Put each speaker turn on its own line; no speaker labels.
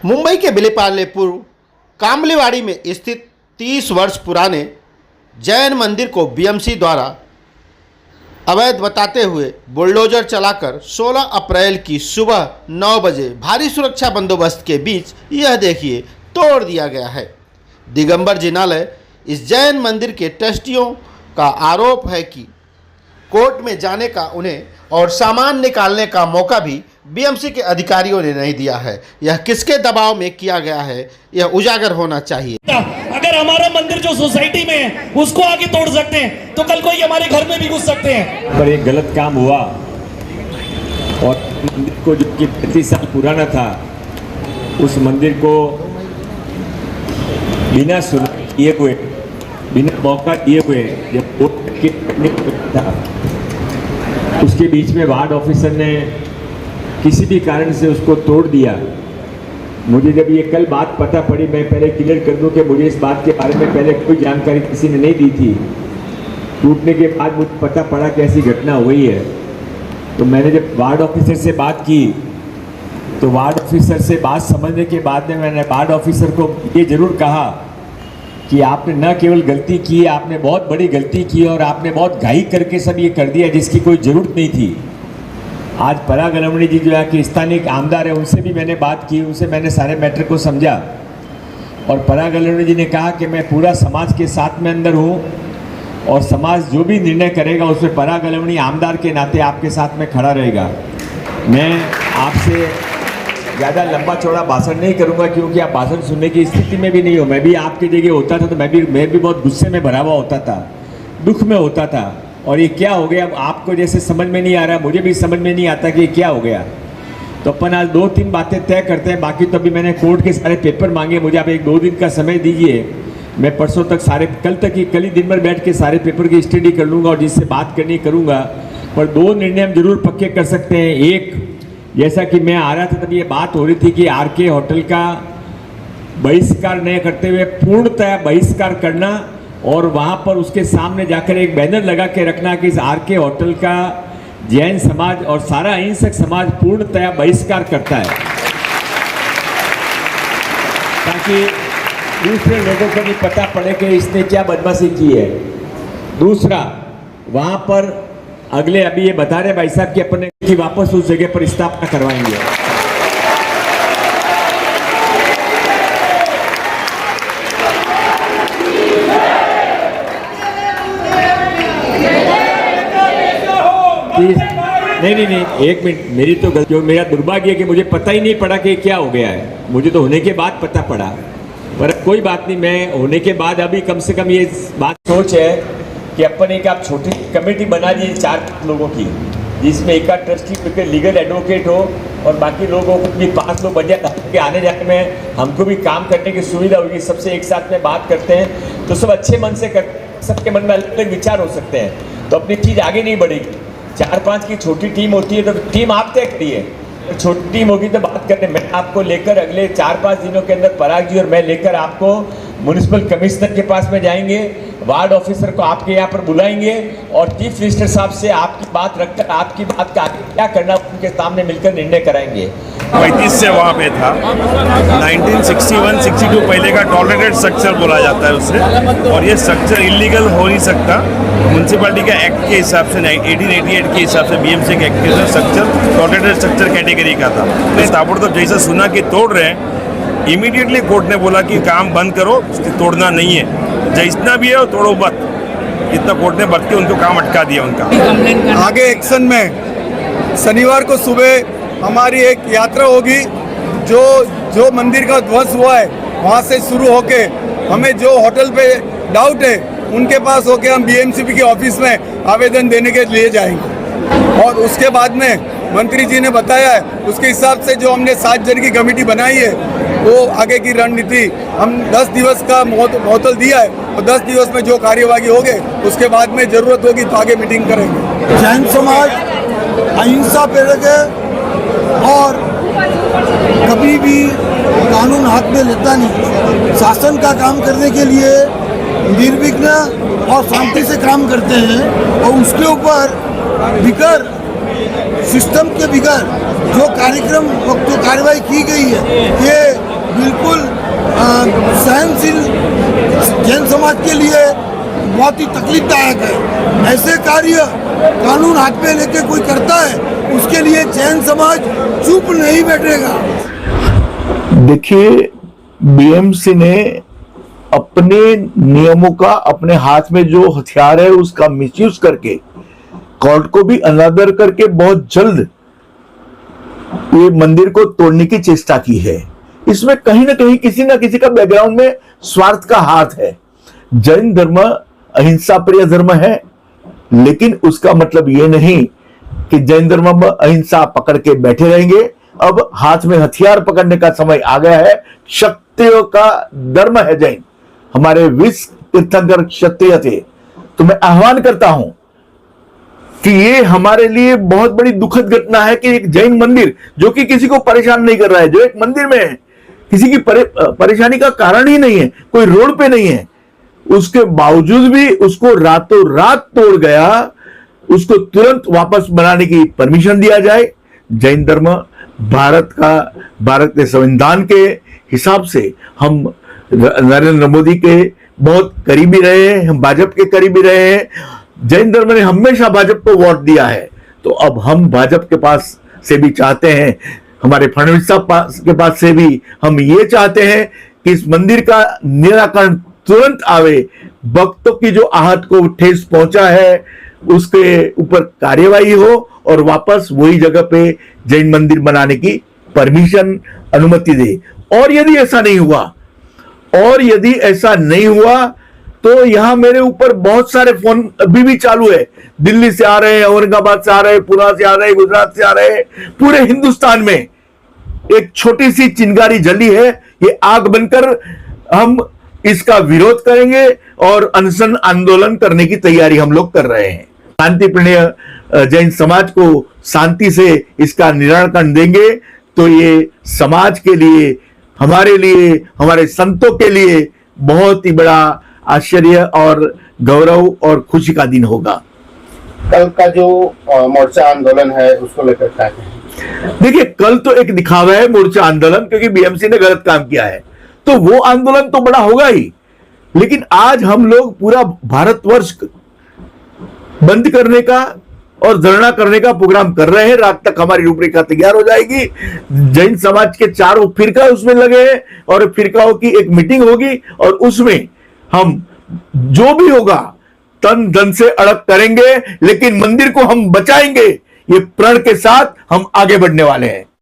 मुंबई के बिलीपालेपुर कामलीवाड़ी में स्थित 30 वर्ष पुराने जैन मंदिर को बीएमसी द्वारा अवैध बताते हुए बुलडोजर चलाकर 16 अप्रैल की सुबह 9 बजे भारी सुरक्षा बंदोबस्त के बीच यह देखिए तोड़ दिया गया है। दिगंबर जिनालय इस जैन मंदिर के ट्रस्टियों का आरोप है कि कोर्ट में जाने का उन्हें और सामान निकालने का मौका भी बीएमसी के अधिकारियों ने नहीं दिया है। यह किसके दबाव में किया गया है, यह उजागर होना चाहिए।
अगर हमारा मंदिर जो सोसाइटी में है उसको आगे तोड़ सकते हैं तो कल कोई हमारे घर में भी घुस सकते हैं।
पर एक गलत काम हुआ और मंदिर को जो कि 35 साल पुराना था उस मंदिर को बिना सुनाई किए हुए, बिना मौका दिए हुए जब कोर्ट के था उसके बीच में वार्ड ऑफिसर ने किसी भी कारण से उसको तोड़ दिया। मुझे जब ये कल बात पता पड़ी, मैं पहले क्लियर कर दूं कि मुझे इस बात के बारे में पहले कोई जानकारी किसी ने नहीं दी थी। टूटने के बाद मुझे पता पड़ा कि ऐसी घटना हुई है। तो मैंने जब वार्ड ऑफिसर से बात की तो वार्ड ऑफिसर से बात समझने के बाद में मैंने वार्ड ऑफिसर को ये ज़रूर कहा कि आपने न केवल गलती की, आपने बहुत बड़ी गलती की और आपने बहुत घाई करके सब ये कर दिया जिसकी कोई ज़रूरत नहीं थी। आज पराग अलवणी जी जो है कि स्थानीय आमदार है, उनसे भी मैंने बात की, उनसे मैंने सारे मैटर को समझा और पराग अलवणी जी ने कहा कि मैं पूरा समाज के साथ में अंदर हूँ और समाज जो भी निर्णय करेगा उसमें पराग अलवणी आमदार के नाते आपके साथ में खड़ा रहेगा। मैं आपसे ज़्यादा लंबा चौड़ा भाषण नहीं करूँगा क्योंकि आप भाषण सुनने की स्थिति में भी नहीं हो। मैं भी आपकी जगह होता था तो मैं भी बहुत गुस्से में भरा हुआ होता था, दुख में होता था। और ये क्या हो गया, आपको जैसे समझ में नहीं आ रहा, मुझे भी समझ में नहीं आता कि ये क्या हो गया। तो अपन आज 2-3 बातें तय करते हैं। बाकी तो अभी मैंने कोर्ट के सारे पेपर मांगे, मुझे आप 1-2 दिन का समय दीजिए। मैं परसों तक सारे, कल ही दिन भर बैठ के सारे पेपर की स्टडी कर लूँगा और जिससे बात करनी करूँगा। पर 2 निर्णय हम जरूर पक्के कर सकते हैं। एक, जैसा कि मैं आ रहा था तब ये बात हो रही थी कि आरके होटल का बहिष्कार नहीं करते हुए पूर्णतः बहिष्कार करना और वहाँ पर उसके सामने जाकर एक बैनर लगा के रखना कि इस आरके होटल का जैन समाज और सारा अहिंसक समाज पूर्णतः बहिष्कार करता है, ताकि दूसरे लोगों को भी पता पड़े कि इसने क्या बदमाशी की है। दूसरा, वहाँ पर अगले अभी ये बता रहे भाई साहब कि अपने की वापस उस जगह पर स्थापना करवाएंगे। नहीं, एक मिनट, मेरी तो गलती, मेरा दुर्भाग्य है कि मुझे पता ही नहीं पड़ा कि क्या हो गया है। मुझे तो होने के बाद पता पड़ा, पर कोई बात नहीं। मैं होने के बाद अभी कम से कम ये बात सोच है कि अपन एक आप छोटी कमेटी बना दी 4 लोगों की, जिसमें एक ट्रस्टी लीगल एडवोकेट हो और बाकी लोगों को भी 5 लोग बन जाए ताकि आने जाने में हमको भी काम करने की सुविधा होगी। सबसे एक साथ में बात करते हैं तो सब अच्छे मन से कर, सबके मन में अलग अलग विचार हो सकते हैं तो अपनी चीज़ आगे नहीं बढ़ेगी। 4-5 की छोटी टीम होती है तो टीम आप तय करिए, छोटी टीम होगी तो बात करने। मैं आपको लेकर अगले 4-5 दिनों के अंदर पराग जी और मैं लेकर आपको म्युनिसिपल कमिश्नर के पास में जाएंगे, वार्ड ऑफिसर को आपके यहाँ पर बुलाएंगे और चीफ मिनिस्टर साहब से आपकी बात रखकर आपकी बात का आगे क्या करना उनके सामने मिलकर निर्णय कराएंगे।
35 से वहाँ पे था, 1961-62 पहले का टॉलरेटेड स्ट्रक्चर बोला जाता है उसे, और ये स्ट्रक्चर इलीगल हो नहीं सकता। म्यूनसिपैलिटी का एक्ट के हिसाब से 1888 के हिसाब से बीएमसी के एक्ट के स्ट्रक्चर टॉलरेटेड स्ट्रक्चर कैटेगरी का था। ताबड़तोड़ जैसा सुना कि तोड़ रहे हैं, इमीडिएटली कोर्ट ने बोला कि काम बंद करो, तोड़ना नहीं है, जितना भी है वो तोड़ो मत। इतना कोर्ट ने बरत के उनको काम अटका दिया उनका।
आगे एक्शन में शनिवार को सुबह हमारी एक यात्रा होगी, जो मंदिर का ध्वंस हुआ है वहाँ से शुरू होके हमें जो होटल पे डाउट है उनके पास होके हम बीएमसीपी के ऑफिस में आवेदन देने के लिए जाएंगे और उसके बाद में मंत्री जी ने बताया है उसके हिसाब से जो हमने 7 जन की कमेटी बनाई है वो आगे की रणनीति हम 10 दिवस का मुहत्तल दिया है और 10 दिवस में जो कार्यवाही होगी उसके बाद में जरूरत होगी तो आगे मीटिंग करेंगे।
जैन समाज अहिंसा प्रेरक है और कभी भी कानून हाथ में लेता नहीं, शासन का काम करने के लिए निर्विघ्न और शांति से काम करते हैं और उसके ऊपर बिगर सिस्टम के बिगर जो कार्यक्रम जो कार्रवाई की गई है ये बिल्कुल सहनशील जैन समाज के लिए बहुत ही तकलीफदायक है। ऐसे कार्य कानून हाथ में लेके कोई करता है, उसके लिए जैन समाज चुप नहीं बैठेगा।
देखिए, बीएमसी ने अपने नियमों का, अपने हाथ में जो हथियार है उसका मिसयूज करके कोर्ट को भी अनादर करके बहुत जल्द ये मंदिर को तोड़ने की चेष्टा की है। इसमें कहीं ना कहीं किसी ना किसी का बैकग्राउंड में स्वार्थ का हाथ है। जैन धर्म अहिंसा प्रिय धर्म है, लेकिन उसका मतलब ये नहीं कि जैन धर्म में अहिंसा पकड़ के बैठे रहेंगे। अब हाथ में हथियार पकड़ने का समय आ गया है। क्षत्रियों का धर्म है जैन, हमारे विश्व तीर्थंकर क्षत्रिय थे। तो मैं आह्वान करता हूं कि ये हमारे लिए बहुत बड़ी दुखद घटना है कि एक जैन मंदिर जो कि किसी को परेशान नहीं कर रहा है, जो एक मंदिर में है, किसी की परेशानी का कारण ही नहीं है, कोई रोड पे नहीं है, उसके बावजूद भी उसको रातों रात तोड़ गया। उसको तुरंत वापस बनाने की परमिशन दिया जाए। जैन धर्म भारत के संविधान के हिसाब से हम नरेंद्र मोदी के बहुत करीबी रहे हैं, हम भाजपा के करीबी रहे हैं। जैन धर्म ने हमेशा भाजपा को वोट दिया है, तो अब हम भाजपा के पास से भी चाहते हैं, हमारे फडणवीस साहब के पास से भी हम ये चाहते हैं कि इस मंदिर का निराकरण तुरंत आवे। भक्तों की जो आहत को ठेस पहुंचा है उसके ऊपर कार्यवाही हो और वापस वही जगह पे जैन मंदिर बनाने की परमिशन, अनुमति दे। और यदि ऐसा नहीं हुआ तो यहां मेरे ऊपर बहुत सारे फोन अभी भी चालू है। दिल्ली से आ रहे हैं, औरंगाबाद से आ रहे हैं, पुणे से आ रहे हैं, गुजरात से आ रहे हैं। पूरे हिंदुस्तान में एक छोटी सी चिंगारी जली है, ये आग बनकर हम इसका विरोध करेंगे और अनशन आंदोलन करने की तैयारी हम लोग कर रहे हैं। शांतिप्रिय जैन समाज को शांति से इसका निराकरण देंगे तो ये समाज के लिए, हमारे संतों के लिए बहुत ही बड़ा आश्चर्य और गौरव और खुशी का दिन होगा।
कल का जो मोर्चा आंदोलन है उसको लेकर क्या कहें?
देखिए, कल तो एक दिखावा है मोर्चा आंदोलन, क्योंकि बीएमसी ने गलत काम किया है, तो वो आंदोलन तो बड़ा होगा ही। लेकिन आज हम लोग पूरा भारतवर्ष बंद करने का और धरना करने का प्रोग्राम कर रहे हैं। रात तक हमारी रूपरेखा तैयार हो जाएगी। जैन समाज के 4 फिरका उसमें लगे हैं और फिरकाओं की एक मीटिंग होगी और उसमें हम जो भी होगा तन धन से अड़क करेंगे, लेकिन मंदिर को हम बचाएंगे। ये प्रण के साथ हम आगे बढ़ने वाले हैं।